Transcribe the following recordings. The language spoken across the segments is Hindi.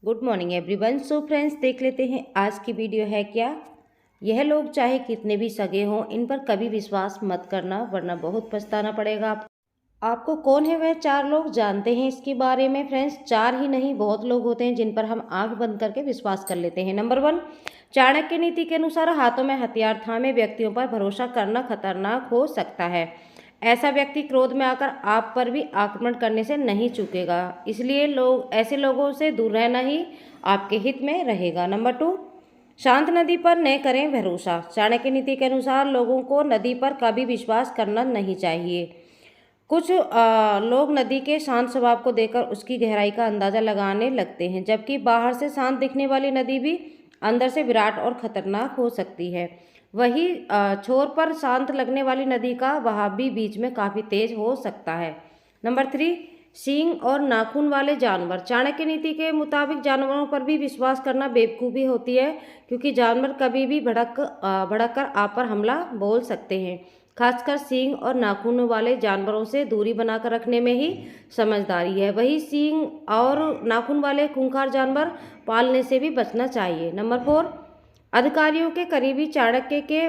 Good morning everyone. So friends, देख लेते हैं आज की वीडियो है क्या। यह लोग चाहे कितने भी सगे हों, इन पर कभी विश्वास मत करना, वरना बहुत पछताना पड़ेगा आपको। कौन है वह 4 लोग, जानते हैं इसके बारे में फ्रेंड्स। 4 ही नहीं, बहुत लोग होते हैं जिन पर हम आंख बंद करके विश्वास कर लेते हैं। नंबर 1, चाणक्य नीति के अनुसार हाथों में हथियार थामे व्यक्तियों पर भरोसा करना खतरनाक हो सकता है। ऐसा व्यक्ति क्रोध में आकर आप पर भी आक्रमण करने से नहीं चूकेगा, इसलिए ऐसे लोगों से दूर रहना ही आपके हित में रहेगा। नंबर 2, शांत नदी पर न करें भरोसा। चाणक्य नीति के अनुसार लोगों को नदी पर कभी विश्वास करना नहीं चाहिए। कुछ लोग नदी के शांत स्वभाव को देखकर उसकी गहराई का अंदाजा लगाने लगते हैं, जबकि बाहर से शांत दिखने वाली नदी भी अंदर से विराट और खतरनाक हो सकती है। वही छोर पर शांत लगने वाली नदी का बहाव भी बीच में काफ़ी तेज हो सकता है। नंबर 3, सींग और नाखून वाले जानवर। चाणक्य नीति के मुताबिक जानवरों पर भी विश्वास करना बेवकूफ़ी होती है, क्योंकि जानवर कभी भी भड़क कर आप पर हमला बोल सकते हैं। खासकर सींग और नाखून वाले जानवरों से दूरी बनाकर रखने में ही समझदारी है। वही सींग और नाखून वाले खूंखार जानवर पालने से भी बचना चाहिए। नंबर 4, अधिकारियों के करीबी। चाणक्य के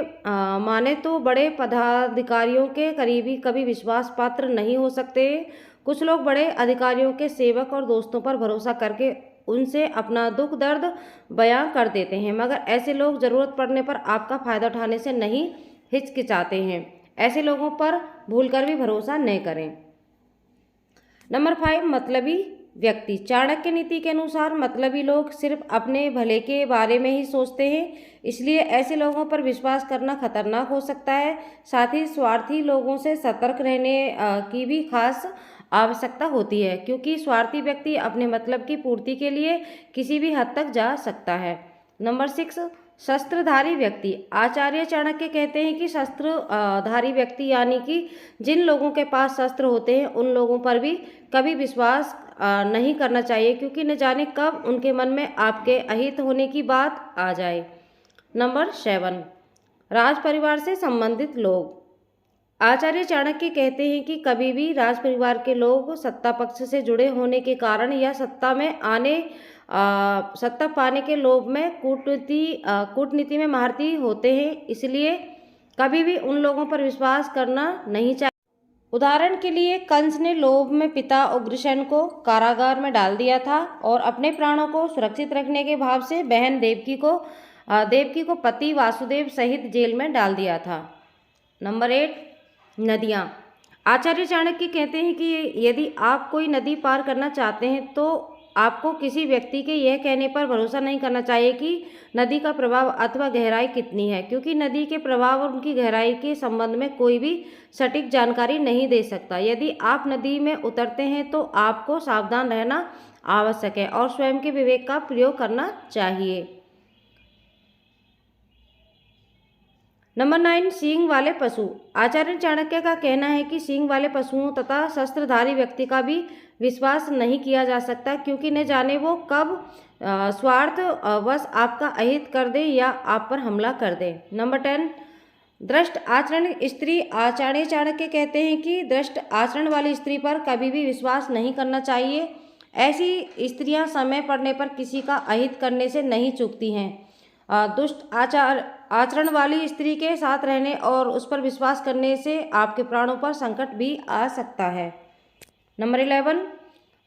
माने तो बड़े पदाधिकारियों के करीबी कभी विश्वास पात्र नहीं हो सकते। कुछ लोग बड़े अधिकारियों के सेवक और दोस्तों पर भरोसा करके उनसे अपना दुख दर्द बयां कर देते हैं, मगर ऐसे लोग ज़रूरत पड़ने पर आपका फ़ायदा उठाने से नहीं हिचकिचाते हैं। ऐसे लोगों पर भूलकर भी भरोसा न करें। नंबर 5, मतलबी व्यक्ति। चाणक्य नीति के अनुसार मतलबी लोग सिर्फ अपने भले के बारे में ही सोचते हैं, इसलिए ऐसे लोगों पर विश्वास करना खतरनाक हो सकता है। साथ ही स्वार्थी लोगों से सतर्क रहने की भी खास आवश्यकता होती है, क्योंकि स्वार्थी व्यक्ति अपने मतलब की पूर्ति के लिए किसी भी हद तक जा सकता है। नंबर 6, शस्त्रधारी व्यक्ति। आचार्य चाणक्य कहते हैं कि शस्त्रधारी व्यक्ति यानी कि जिन लोगों के पास शस्त्र होते हैं, उन लोगों पर भी कभी विश्वास नहीं करना चाहिए, क्योंकि न जाने कब उनके मन में आपके अहित होने की बात आ जाए। नंबर 7, राज परिवार से संबंधित लोग। आचार्य चाणक्य कहते हैं कि कभी भी राज परिवार के लोग सत्ता पक्ष से जुड़े होने के कारण या सत्ता पाने के लोभ में कूटनीति में महारथी होते हैं, इसलिए कभी भी उन लोगों पर विश्वास करना नहीं चाहिए। उदाहरण के लिए, कंस ने लोभ में पिता उग्रसेन को कारागार में डाल दिया था और अपने प्राणों को सुरक्षित रखने के भाव से बहन देवकी को पति वासुदेव सहित जेल में डाल दिया था। नंबर 8, नदियाँ। आचार्य चाणक्य कहते हैं कि यदि आप कोई नदी पार करना चाहते हैं तो आपको किसी व्यक्ति के यह कहने पर भरोसा नहीं करना चाहिए कि नदी का प्रभाव अथवा गहराई कितनी है, क्योंकि नदी के प्रभाव और उनकी गहराई के संबंध में कोई भी सटीक जानकारी नहीं दे सकता। यदि आप नदी में उतरते हैं तो आपको सावधान रहना आवश्यक है और स्वयं के विवेक का प्रयोग करना चाहिए। नंबर 9, सींग वाले पशु। आचार्य चाणक्य का कहना है कि सींग वाले पशुओं तथा शस्त्रधारी व्यक्ति का भी विश्वास नहीं किया जा सकता, क्योंकि न जाने वो कब स्वार्थ वश आपका अहित कर दे या आप पर हमला कर दे। नंबर 10, दृष्ट आचरण स्त्री। आचार्य चाणक्य कहते हैं कि दृष्ट आचरण वाली स्त्री पर कभी भी विश्वास नहीं करना चाहिए। ऐसी स्त्रियां समय पड़ने पर किसी का अहित करने से नहीं चूकती हैं। दुष्ट आचरण वाली स्त्री के साथ रहने और उस पर विश्वास करने से आपके प्राणों पर संकट भी आ सकता है। नंबर 11,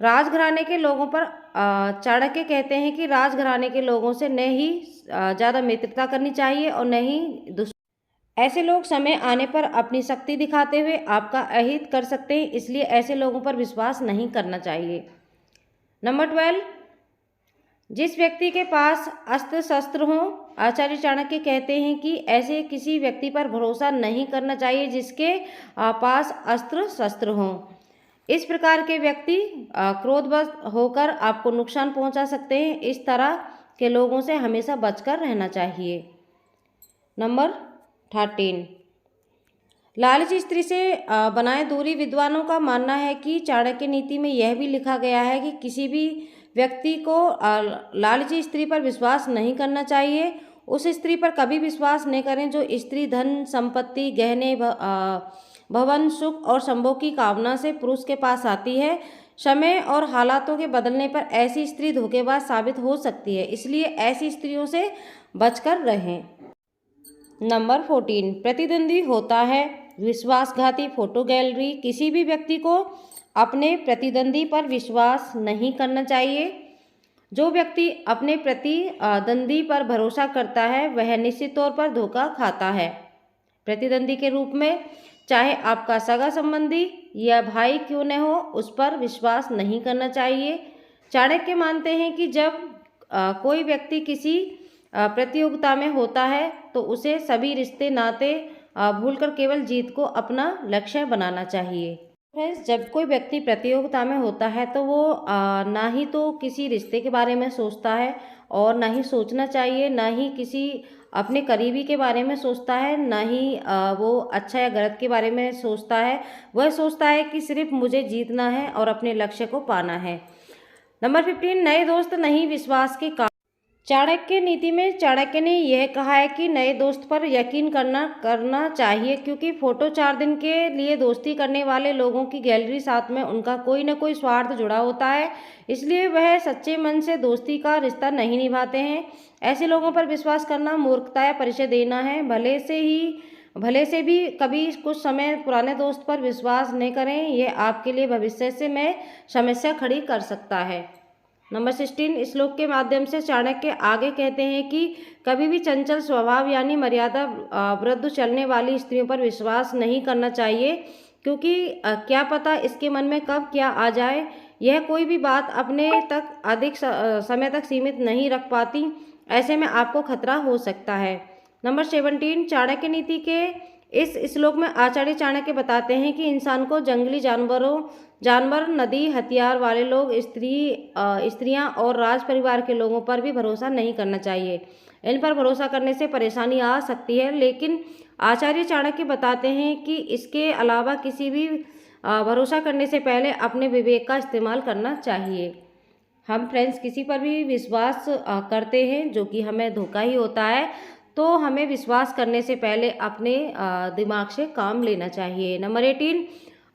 राजघराने के लोगों पर। चाणक्य कहते हैं कि राजघराने के लोगों से न ही ज़्यादा मित्रता करनी चाहिए और न ही ऐसे लोग समय आने पर अपनी शक्ति दिखाते हुए आपका अहित कर सकते हैं, इसलिए ऐसे लोगों पर विश्वास नहीं करना चाहिए। नंबर 12, जिस व्यक्ति के पास अस्त्र शस्त्र हों। आचार्य चाणक्य कहते हैं कि ऐसे किसी व्यक्ति पर भरोसा नहीं करना चाहिए जिसके पास अस्त्र शस्त्र हों। इस प्रकार के व्यक्ति क्रोधवश होकर आपको नुकसान पहुंचा सकते हैं। इस तरह के लोगों से हमेशा बचकर रहना चाहिए। नंबर 13, लालची स्त्री से बनाए दूरी। विद्वानों का मानना है कि चाणक्य नीति में यह भी लिखा गया है कि किसी भी व्यक्ति को लालची स्त्री पर विश्वास नहीं करना चाहिए। उस स्त्री पर कभी विश्वास नहीं करें जो स्त्री धन संपत्ति गहने भवन सुख और संभोग की कामना से पुरुष के पास आती है। समय और हालातों के बदलने पर ऐसी स्त्री धोखेबाज साबित हो सकती है, इसलिए ऐसी स्त्रियों से बचकर रहें। नंबर 14, प्रतिद्वंदी होता है विश्वासघाती फोटो गैलरी। किसी भी व्यक्ति को अपने प्रतिद्वंदी पर विश्वास नहीं करना चाहिए। जो व्यक्ति अपने प्रतिद्वंदी पर भरोसा करता है वह निश्चित तौर पर धोखा खाता है। प्रतिद्वंदी के रूप में चाहे आपका सगा संबंधी या भाई क्यों न हो, उस पर विश्वास नहीं करना चाहिए। चाणक्य मानते हैं कि जब कोई व्यक्ति किसी प्रतियोगिता में होता है तो उसे सभी रिश्ते नाते भूलकर केवल जीत को अपना लक्ष्य बनाना चाहिए। फ्रेंड्स, जब कोई व्यक्ति प्रतियोगिता में होता है तो वो ना ही तो किसी रिश्ते के बारे में सोचता है और ना ही सोचना चाहिए, ना ही किसी अपने करीबी के बारे में सोचता है, ना ही वो अच्छा या गलत के बारे में सोचता है। वह सोचता है कि सिर्फ मुझे जीतना है और अपने लक्ष्य को पाना है। नंबर 15, नए दोस्त नहीं विश्वास के कारण। चाणक्य नीति में चाणक्य ने यह कहा है कि नए दोस्त पर यकीन करना चाहिए, क्योंकि फोटो 4 दिन के लिए दोस्ती करने वाले लोगों की गैलरी साथ में उनका कोई न कोई स्वार्थ जुड़ा होता है, इसलिए वह सच्चे मन से दोस्ती का रिश्ता नहीं निभाते हैं। ऐसे लोगों पर विश्वास करना मूर्खता या परिचय देना है। भले से भी कभी कुछ समय पुराने दोस्त पर विश्वास नहीं करें, यह आपके लिए भविष्य में समस्या खड़ी कर सकता है। नंबर 16, श्लोक के माध्यम से चाणक्य आगे कहते हैं कि कभी भी चंचल स्वभाव यानी मर्यादा विरुद्ध चलने वाली स्त्रियों पर विश्वास नहीं करना चाहिए, क्योंकि क्या पता इसके मन में कब क्या आ जाए। यह कोई भी बात अपने तक अधिक समय तक सीमित नहीं रख पाती, ऐसे में आपको खतरा हो सकता है। नंबर 17, चाणक्य नीति के इस श्लोक में आचार्य चाणक्य बताते हैं कि इंसान को जंगली जानवर, नदी, हथियार वाले लोग, स्त्रियां और राज परिवार के लोगों पर भी भरोसा नहीं करना चाहिए। इन पर भरोसा करने से परेशानी आ सकती है, लेकिन आचार्य चाणक्य बताते हैं कि इसके अलावा किसी भी भरोसा करने से पहले अपने विवेक का इस्तेमाल करना चाहिए। हम फ्रेंड्स किसी पर भी विश्वास करते हैं जो कि हमें धोखा ही होता है, तो हमें विश्वास करने से पहले अपने दिमाग से काम लेना चाहिए। नंबर 18,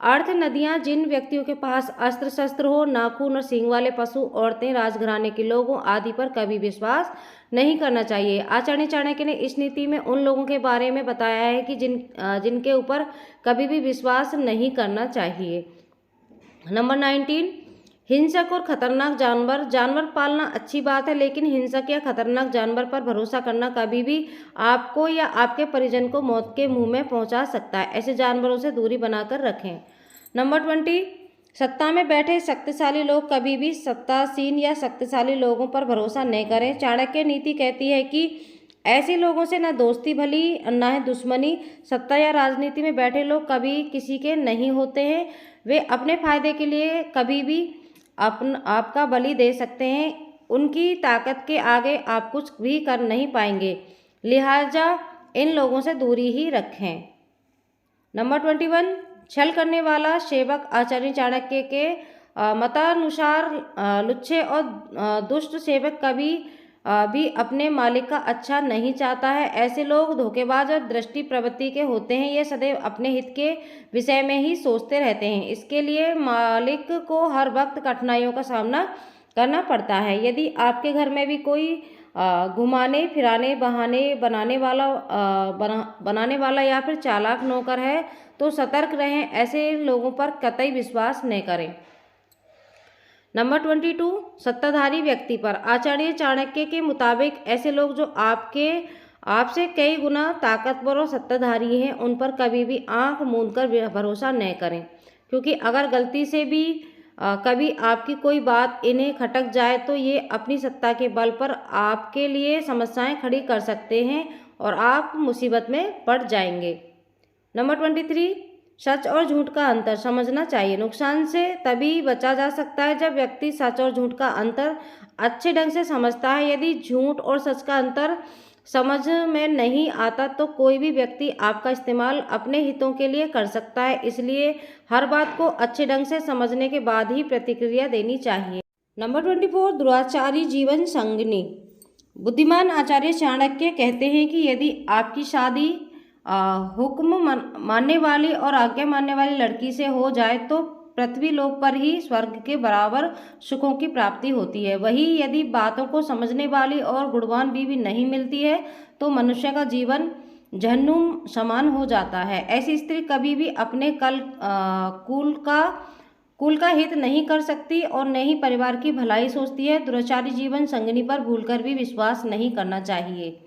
अर्थ नदियाँ, जिन व्यक्तियों के पास अस्त्र शस्त्र हो, नाखून और सींग वाले पशु, औरतें, राजघराने के लोगों आदि पर कभी विश्वास नहीं करना चाहिए। आचार्य चाणक्य ने इस नीति में उन लोगों के बारे में बताया है कि जिनके ऊपर कभी भी विश्वास नहीं करना चाहिए। नंबर 19, हिंसक और खतरनाक जानवर पालना अच्छी बात है, लेकिन हिंसक या खतरनाक जानवर पर भरोसा करना कभी भी आपको या आपके परिजन को मौत के मुंह में पहुंचा सकता है। ऐसे जानवरों से दूरी बनाकर रखें। नंबर 20, सत्ता में बैठे शक्तिशाली लोग, कभी भी सत्तासीन या शक्तिशाली लोगों पर भरोसा नहीं करें। चाणक्य नीति कहती है कि ऐसे लोगों से न दोस्ती भली न है दुश्मनी। सत्ता या राजनीति में बैठे लोग कभी किसी के नहीं होते हैं। वे अपने फायदे के लिए कभी भी आपका बलि दे सकते हैं। उनकी ताकत के आगे आप कुछ भी कर नहीं पाएंगे, लिहाजा इन लोगों से दूरी ही रखें। नंबर 21, छल करने वाला सेवक। आचार्य चाणक्य के मतानुसार लुच्चे और दुष्ट सेवक कभी भी अपने मालिक का अच्छा नहीं चाहता है। ऐसे लोग धोखेबाज और दृष्टि प्रवृत्ति के होते हैं। ये सदैव अपने हित के विषय में ही सोचते रहते हैं। इसके लिए मालिक को हर वक्त कठिनाइयों का सामना करना पड़ता है। यदि आपके घर में भी कोई घुमाने फिराने बहाने बनाने वाला या फिर चालाक नौकर है तो सतर्क रहें। ऐसे लोगों पर कतई विश्वास न करें। नंबर 22, सत्ताधारी व्यक्ति पर। आचार्य चाणक्य के मुताबिक ऐसे लोग जो आपसे कई गुना ताकतवर और सत्ताधारी हैं, उन पर कभी भी आंख मूंदकर भरोसा न करें, क्योंकि अगर गलती से भी कभी आपकी कोई बात इन्हें खटक जाए तो ये अपनी सत्ता के बल पर आपके लिए समस्याएं खड़ी कर सकते हैं और आप मुसीबत में पड़ जाएंगे। नंबर 23, सच और झूठ का अंतर समझना चाहिए। नुकसान से तभी बचा जा सकता है जब व्यक्ति सच और झूठ का अंतर अच्छे ढंग से समझता है। यदि झूठ और सच का अंतर समझ में नहीं आता तो कोई भी व्यक्ति आपका इस्तेमाल अपने हितों के लिए कर सकता है। इसलिए हर बात को अच्छे ढंग से समझने के बाद ही प्रतिक्रिया देनी चाहिए। नंबर 24, दुराचारी जीवन संगिनी। बुद्धिमान आचार्य चाणक्य कहते हैं कि यदि आपकी शादी हुक्म मानने वाली और आज्ञा मानने वाली लड़की से हो जाए तो पृथ्वी लोक पर ही स्वर्ग के बराबर सुखों की प्राप्ति होती है। वही यदि बातों को समझने वाली और गुणवान बीवी नहीं मिलती है तो मनुष्य का जीवन जहन्नुम समान हो जाता है। ऐसी स्त्री कभी भी अपने कुल का हित नहीं कर सकती और न ही परिवार की भलाई सोचती है। दुराचारी जीवन संगिनी पर भूलकर भी विश्वास नहीं करना चाहिए।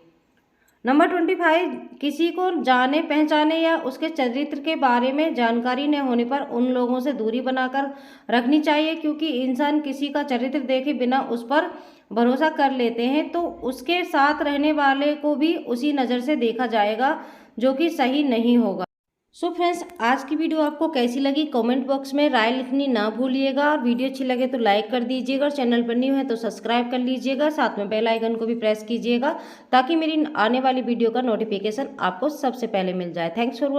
नंबर 25, किसी को जाने पहचाने या उसके चरित्र के बारे में जानकारी न होने पर उन लोगों से दूरी बनाकर रखनी चाहिए, क्योंकि इंसान किसी का चरित्र देखे बिना उस पर भरोसा कर लेते हैं तो उसके साथ रहने वाले को भी उसी नज़र से देखा जाएगा, जो कि सही नहीं होगा। सो फ्रेंड्स, आज की वीडियो आपको कैसी लगी कमेंट बॉक्स में राय लिखनी ना भूलिएगा, और वीडियो अच्छी लगे तो लाइक कर दीजिएगा, और चैनल पर न्यू है तो सब्सक्राइब कर लीजिएगा, साथ में बेल आइकन को भी प्रेस कीजिएगा ताकि मेरी आने वाली वीडियो का नोटिफिकेशन आपको सबसे पहले मिल जाए। Thanks for